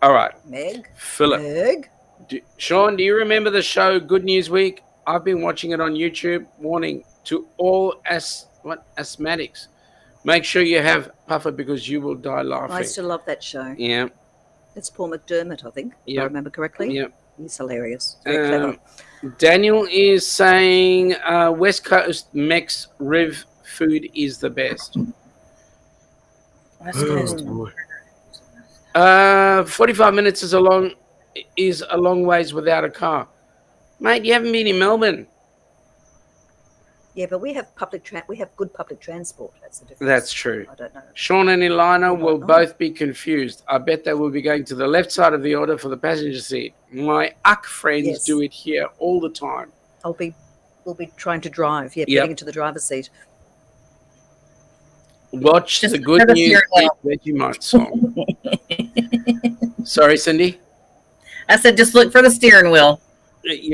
All right, Meg. Philip. Meg. Sean, do you remember the show Good News Week? I've been watching it on YouTube. Warning to all asthmatics. Make sure you have puffer because you will die laughing. I still love that show. Yeah. It's Paul McDermott, I think. If I remember correctly. Yeah. He's hilarious. Very clever. Daniel is saying West Coast Mex Riv food is the best. West Coast. 45 minutes is a long ways without a car. Mate, you haven't been in Melbourne. Yeah, but we have good public transport. That's the difference. That's true. I don't know. Sean and Ilana will both be confused. I bet they will be going to the left side of the order for the passenger seat. My UCK friends do it here all the time. We'll be trying to drive. Yeah, getting into the driver's seat. Watch the Good News Vegemite song. Sorry, Cindy? I said just look for the steering wheel.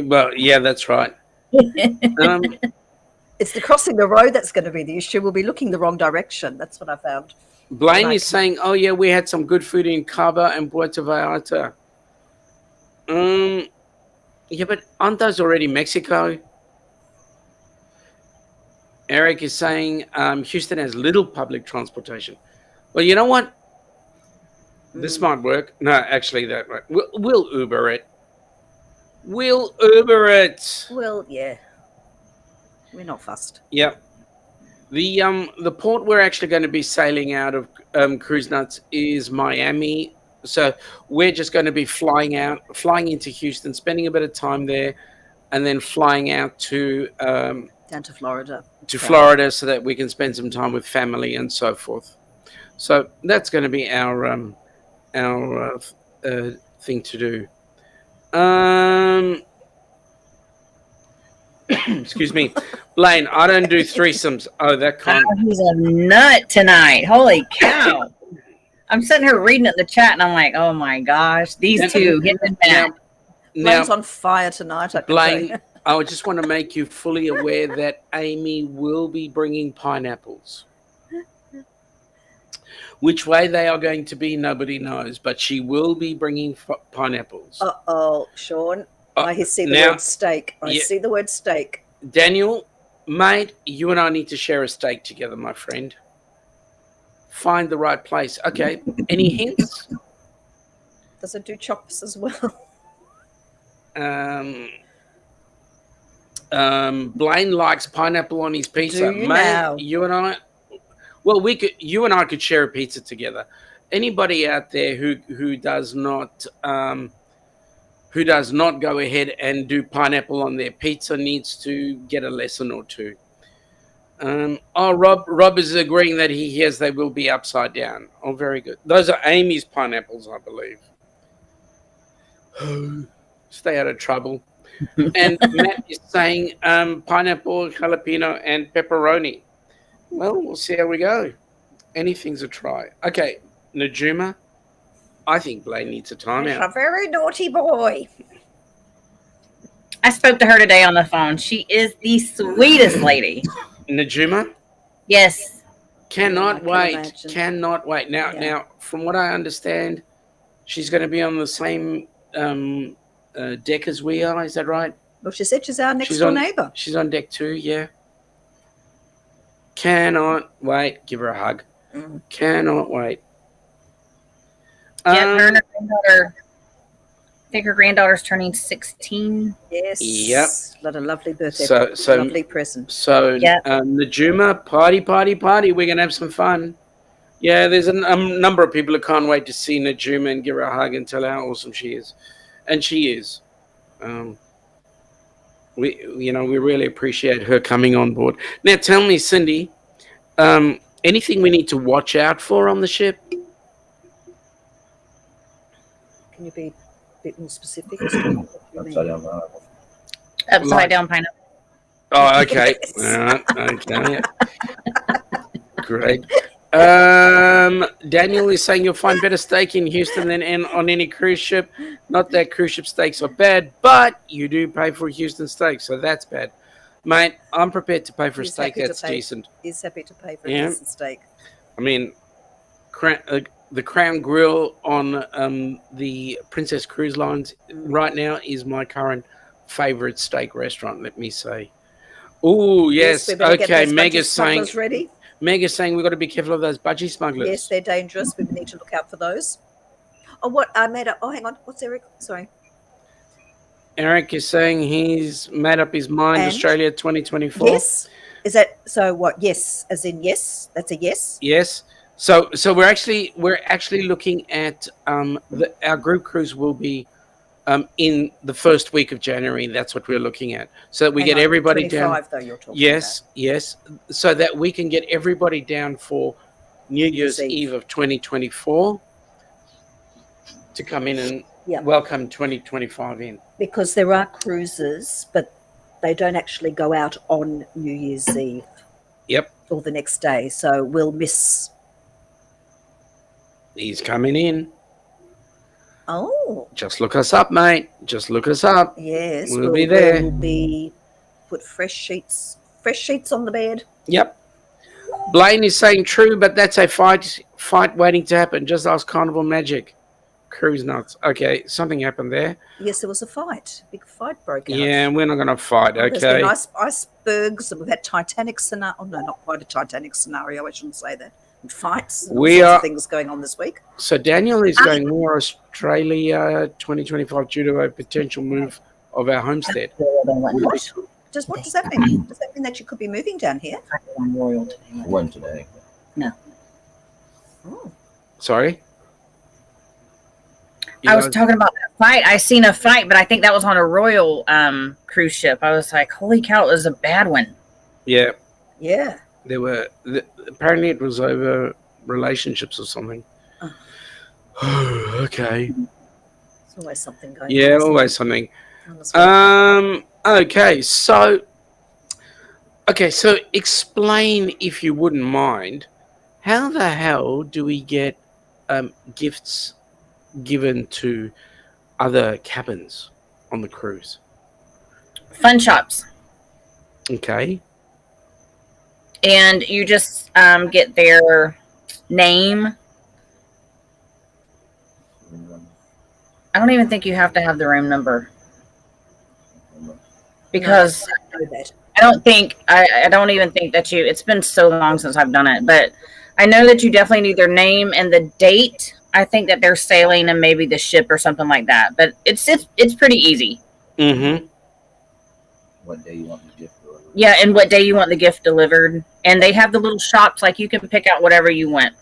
Well, yeah, that's right. It's the crossing the road that's going to be the issue. We'll be looking the wrong direction. That's what I found. Blaine is saying, oh, yeah, we had some good food in Cabo and Puerto Vallarta. Yeah, but aren't those already Mexico? Eric is saying Houston has little public transportation. Well, you know what? This might work. No, actually, that won't. We'll Uber it. We'll Uber it. Well, yeah. We're not fussed. Yep. The port we're actually going to be sailing out of Cruise Nuts is Miami. So we're just going to be flying into Houston, spending a bit of time there, and then flying out to Down to Florida. Florida so that we can spend some time with family and so forth. So that's going to be our thing to do. Excuse me, Blaine. I don't do threesomes. Oh, that can't. Oh, he's a nut tonight. Holy cow. I'm sitting here reading it in the chat and I'm like, oh my gosh, these two hit the mat. Blaine's on fire tonight. I can Blaine, say. I just want to make you fully aware that Amy will be bringing pineapples. Which way they are going to be, nobody knows, but she will be bringing pineapples. Uh-oh, Sean. I see the word steak. I see the word steak. Daniel, mate, you and I need to share a steak together, my friend. Find the right place. Okay, any hints? Does it do chops as well? Blaine likes pineapple on his pizza. Do you Mate, now? you and I... Well, you and I could share a pizza together. Anybody out there who does not go ahead and do pineapple on their pizza needs to get a lesson or two. Rob is agreeing that he hears they will be upside down. Oh, very good. Those are Amy's pineapples, I believe. Stay out of trouble. And Matt is saying pineapple, jalapeno, and pepperoni. Well, we'll see how we go. Anything's a try. Okay, Najuma, I think Blaine needs a timeout. He's a very naughty boy. I spoke to her today on the phone. She is the sweetest lady. Najuma? Yes. Cannot wait. imagine. Cannot wait. Now, from what I understand, she's going to be on the same deck as we are. Is that right? Well, she said she's our next door neighbour. She's on deck 2, yeah. Cannot wait. Give her a hug. Cannot wait. Yeah, her and her granddaughter. I think her granddaughter's turning 16. Yes. Yep. What a lovely birthday. So lovely present. So, Yep. Najuma, party. We're going to have some fun. Yeah, there's a number of people who can't wait to see Najuma and give her a hug and tell her how awesome she is. And she is. We really appreciate her coming on board. Now, tell me, Cindy, anything we need to watch out for on the ship? Can you be a bit more specific? As to what you mean? Upside down pineapple. Upside down pineapple. Oh, okay. Yes. All right. Okay. Great. Daniel is saying you'll find better steak in Houston than on any cruise ship. Not that cruise ship steaks are bad, but you do pay for a Houston steak, so that's bad. Mate, I'm prepared to pay for a He's steak happy to that's pay. decent. He's happy to pay for a Yeah. decent steak. I mean, the Crown Grill on the Princess Cruise Lines right now is my current favorite steak restaurant, let me say. Oh, yes. we better get Okay, those Mega's budgie saying... smugglers ready. Mega's saying we've got to be careful of those budgie smugglers. Yes, they're dangerous. We need to look out for those. Oh, what I made up. Oh, hang on. What's Eric? Sorry. Eric is saying he's made up his mind. And? Australia 2024. Yes. Is that so? What? Yes, as in yes. That's a yes. Yes. So we're actually looking at our group cruise will be in the first week of January. That's what we're looking at, so that we Hang get on, everybody 25, down. Though you're talking Yes, so that we can get everybody down for New Year's Eve. Eve of 2024 to come in and Yeah. welcome 2025 in. Because there are cruises, but they don't actually go out on New Year's Eve. Yep, Or the next day, so we'll miss. he's coming in. Oh, Just look us up, mate. Just look us up. yes, We'll be there. We'll be put fresh sheets on the bed. Yep. Blaine is saying true, but that's a fight waiting to happen. Just ask Carnival Magic. Cruise Nuts. Okay, something happened there. Yes, there was a fight. Big fight broke out. Yeah, we're not going to fight, There's okay? been icebergs, and we've had Titanic scenario. Oh no, not quite a Titanic scenario. I shouldn't say that. Fights. And We all sorts are- of ththings going on this week. So Daniel is going more Australia 2025 due to a potential move of our homestead. What does that mean? Does that mean that you could be moving down here? Royal I went today. Oh, Sorry? I was talking about that fight. I seen a fight, but I think that was on a Royal cruise ship. I was like, holy cow, it was a bad one. Yeah, yeah. there were. Apparently, it was over relationships or something. Okay. There's always something going on. Yeah, isn't always something. there, on this week? Okay, so explain, if you wouldn't mind, how the hell do we get gifts given to other cabins on the cruise? Fun shops. Okay. And you just get their name. I don't even think you have to have the room number. Because I know that. I don't even think that it's been so long since I've done it, but I know that you definitely need their name and the date. I think that they're sailing and maybe the ship or something like that, but it's pretty easy. Mm-hmm. What day you want the gift delivered? Yeah, and what day you want the gift delivered. And they have the little shops, like you can pick out whatever you want.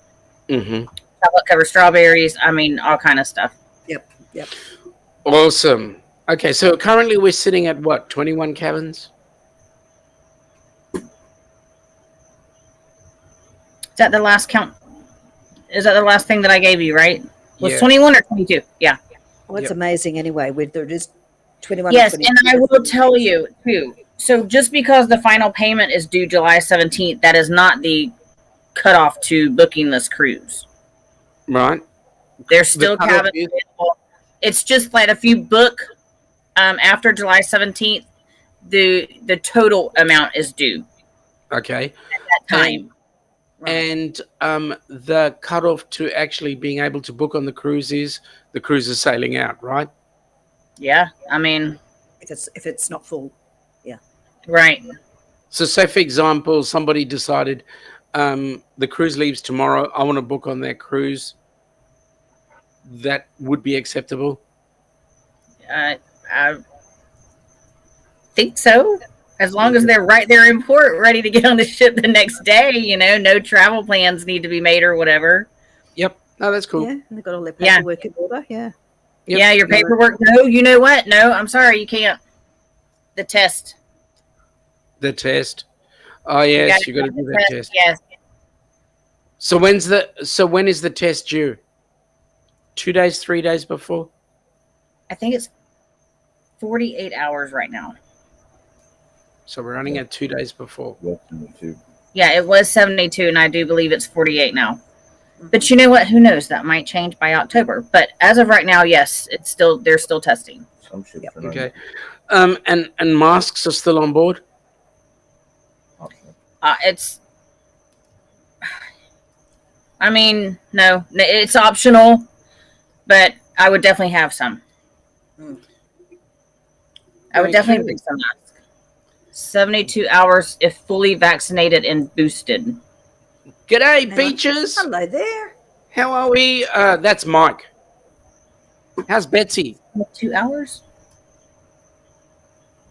Mm-hmm. Chocolate covered strawberries, I mean, all kind of stuff. Yep. Awesome. Okay, so currently we're sitting at what, 21 cabins? Is that the last count? Is that the last thing that I gave you, right? Was Yeah. 21 or 22? Yeah. Well, it's Yep. amazing anyway. There is 21. Yes, and and 22. I will tell you too. So just because the final payment is due July 17th, that is not the cutoff to booking this cruise. Right. There's still cutoff cabins is- available. It's just that if you book after July 17th, the total amount is due Okay. at that time. And the cutoff to actually being able to book on the cruise is the cruise is sailing out, right? Yeah, I mean, if it's not full. right. So say, for example, somebody decided the cruise leaves tomorrow. I want to book on that cruise. That would be acceptable. I think so. As long as they're right there in port, ready to get on the ship the next day, no travel plans need to be made or whatever. Yep. No, that's cool. Yeah, and they've got all their Yeah. paperwork in order. Yeah. Yep. Yeah, your paperwork. No, you know what? No, I'm sorry, you can't. The test. The test. Oh yes, you got to do that test. Yes. So when is the test due? 2 days, 3 days before? I think it's 48 hours right now. So we're running at 2 days before. Yes, me too. Yeah, it was 72, and I do believe it's 48 now. But you know what? Who knows? That might change by October. But as of right now, yes, they're still testing. Some ships Yep. are not Okay. And masks are still on board? optional. I mean, no, it's optional, but I would definitely have some. I would definitely bring some masks. 72 hours if fully vaccinated and boosted. G'day, Hello. Peaches. Hello there. How are we? That's Mike. How's Betsy? 2 hours?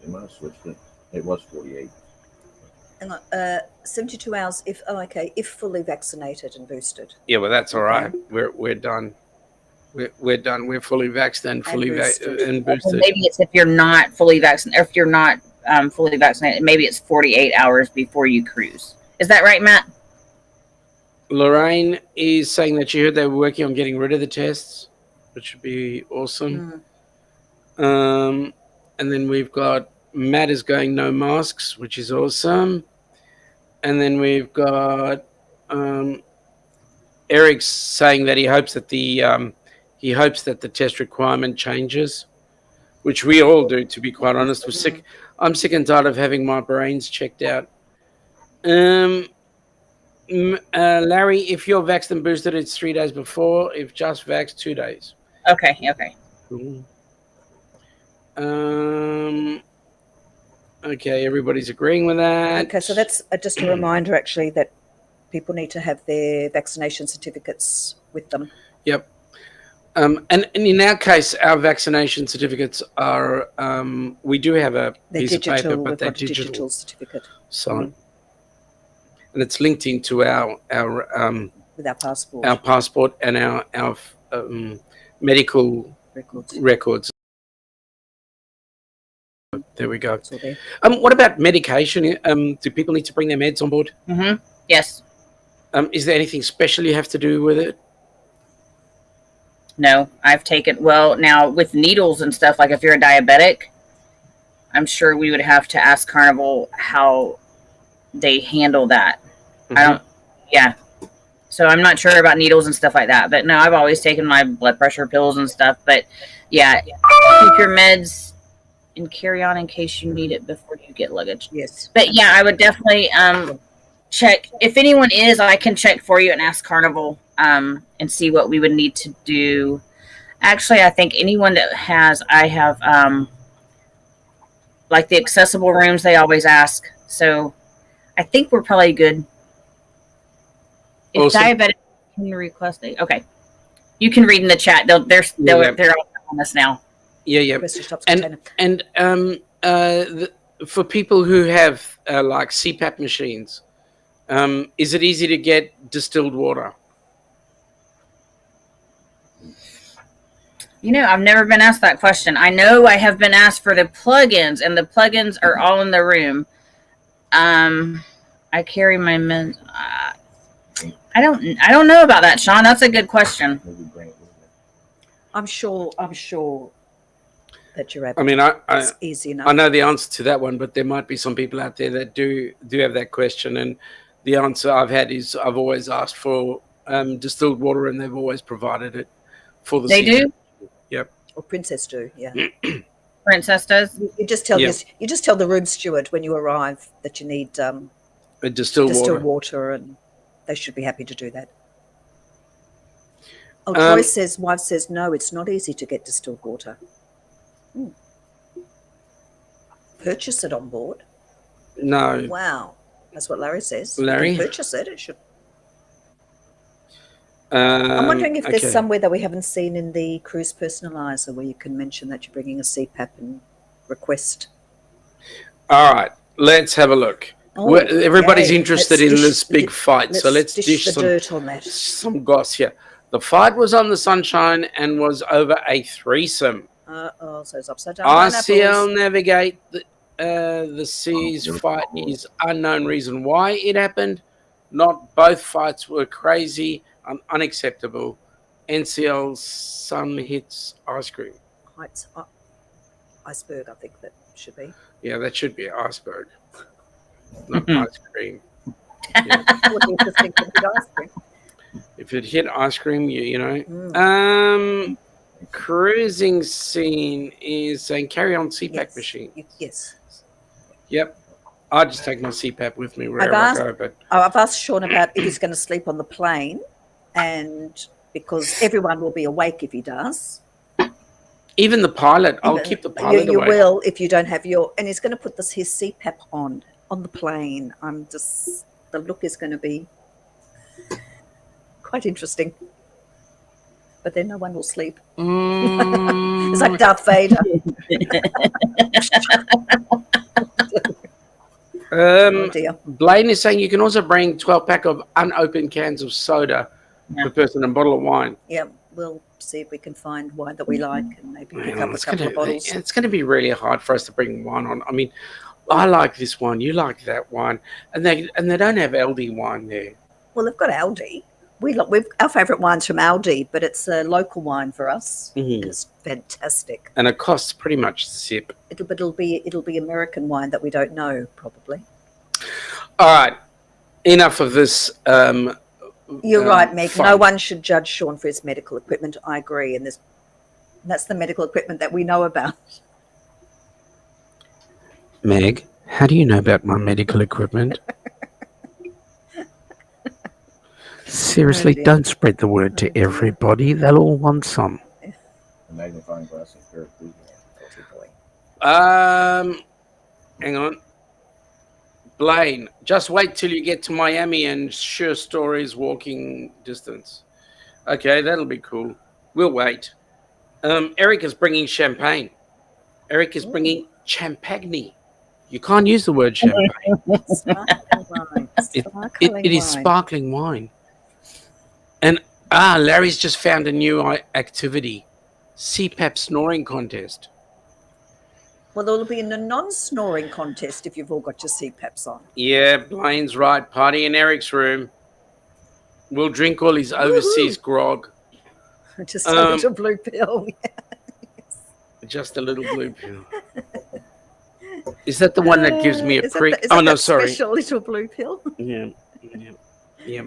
They might have switched it. It was 48. Hang on, 72 hours if fully vaccinated and boosted. Yeah, well, that's all right. We're done. We're done. We're fully vaxxed and fully boosted. and Well, boosted. maybe it's if you're not fully vaccinated, or if you're not fully vaccinated, maybe it's 48 hours before you cruise. Is that right, Matt? Lorraine is saying that she heard they were working on getting rid of the tests, which would be awesome. And then we've got Matt is going no masks, which is awesome. And then we've got Eric's saying that he hopes that the test requirement changes, which we all do, to be quite honest. I'm sick and tired of having my brains checked out. Larry, if you're vaxxed and boosted, it's 3 days before. If just vaxxed, 2 days. Okay. Cool. Okay, everybody's agreeing with that. Okay, so that's just a reminder actually that People need to have their vaccination certificates with them. Yep. And in our case, our vaccination certificates are, we do have a They're piece digital. of paper, but We've they're got a digital certificate So, and it's linked into our with our passport passport and our medical records. There we go. It's all there. What about medication? Do people need to bring their meds on board? Mm-hmm. Yes. Is there anything special you have to do with it? No, I've taken, well, now with needles and stuff, like if you're a diabetic, I'm sure we would have to ask Carnival how they handle that. I don't, yeah. So I'm not sure about needles and stuff like that. But no, I've always taken my blood pressure pills and stuff. But yeah, keep your meds and carry on in case you need it before you get luggage. Yes. But yeah, I would definitely check. If anyone is, I can check for you and ask Carnival and see what we would need to do. Actually, I think anyone that has, I have like the accessible rooms, they always ask. So I think we're probably good. If Awesome. diabetic, can you request it? Okay. You can read in the chat. They're all on us now. Yeah. And for people who have like CPAP machines, is it easy to get distilled water? You know, I've never been asked that question. I know I have been asked for the plugins, and the plugins are all in the room. I carry my meds. I don't know about that, Sean. That's a good question. I'm sure that you're able. I mean, it's easy enough. I know the answer to that one, but there might be some people out there that do have that question, and the answer I've had is I've always asked for distilled water, and they've always provided it for the. They do. Yep. Or Princess do, yeah. Princess does. You just tell you just tell the room steward when you arrive that you need distilled water, and they should be happy to do that. Oh, Joyce wife says no, it's not easy to get distilled water. Purchase it on board. No. Wow, that's what Larry says. Larry, you can purchase it. It should. I'm wondering if there's somewhere that we haven't seen in the cruise personalizer where you can mention that you're bringing a CPAP and request. All right, let's have a look. Everybody's interested in this big fight, so let's dish the dirt on that. Some goss here. The fight was on the Sunshine and was over a threesome. So it's upside down. ICL Navigate the Seas fight is unknown reason why it happened. Not both fights were crazy and unacceptable. NCL Sun Hits Ice Cream. Heights Iceberg, I think that should be. Yeah, that should be iceberg. Not ice cream. Yeah. If it hit ice cream, you know. Cruising scene is saying carry on CPAP machine. Yes. Yep. I just take my CPAP with me wherever I go. But I've asked Sean about if he's going to sleep on the plane, and because everyone will be awake if he does. Even the pilot, I'll keep the pilot you awake. will if you don't have and he's going to put his CPAP on the plane. The look is going to be quite interesting. But then no one will sleep. It's like Darth Vader. Blaine is saying you can also bring 12-pack of unopened cans of soda per person and a bottle of wine. Yeah, we'll see if we can find wine that we like and maybe pick up a couple of bottles. It's going to be really hard for us to bring wine on. I mean, I like this wine, you like that wine, and they don't have Aldi wine there. Well, they've got Aldi. Our favourite wine's from Aldi, but it's a local wine for us. And it's fantastic. And it costs pretty much the sip. It'll be American wine that we don't know, probably. All right, enough of this. You're right, Meg. Fun. No one should judge Sean for his medical equipment. I agree, and that's the medical equipment that we know about. Meg, how do you know about my medical equipment? Seriously, don't spread the word to everybody. They'll all want some. A magnifying glass and pair of hang on. Blaine, just wait till you get to Miami and Sure Stories walking distance. Okay, that'll be cool. We'll wait. Eric is bringing champagne. Eric is bringing champagne. You can't use the word champagne. Sparkling wine. It is sparkling wine. And Larry's just found a new activity. CPAP snoring contest. Well, there'll be a non-snoring contest if you've all got your CPAPs on. Yeah, Blaine's right. Party in Eric's room. We'll drink all his overseas grog. Just a little blue pill. Just a little blue pill. Is that the one that gives me a prick? Sorry. Special little blue pill. Yeah.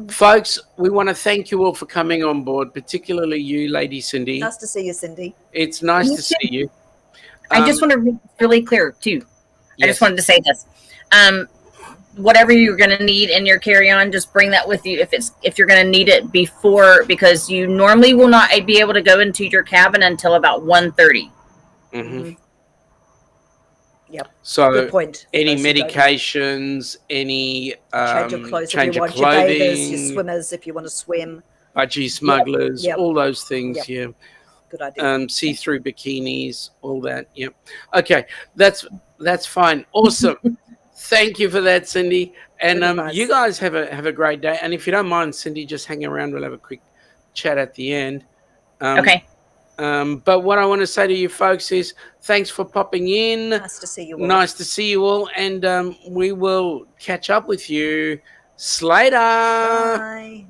Folks, we want to thank you all for coming on board, particularly you, Lady Cindy. Nice to see you, Cindy. It's nice to see you. I just want to be really clear too. Yes. I just wanted to say this. Whatever you're going to need in your carry-on, just bring that with you if you're going to need it before, because you normally will not be able to go into your cabin until about 1:30. Mm-hmm. Yep. So good point. any medications, any change of clothes change if you of want, your bathers, clothing, your swimmers if you want to swim. budgie smugglers, Yep. all those things. Yep. Yeah. Good idea. See-through bikinis, all that. Yep. Okay, that's fine. Awesome. Thank you for that, Cindy. And Nice. you guys have a great day. And if you don't mind, Cindy, just hang around. We'll have a quick chat at the end. Okay. But what I want to say to you folks is thanks for popping in. Nice to see you all. Nice to see you all. And we will catch up with you later. Bye.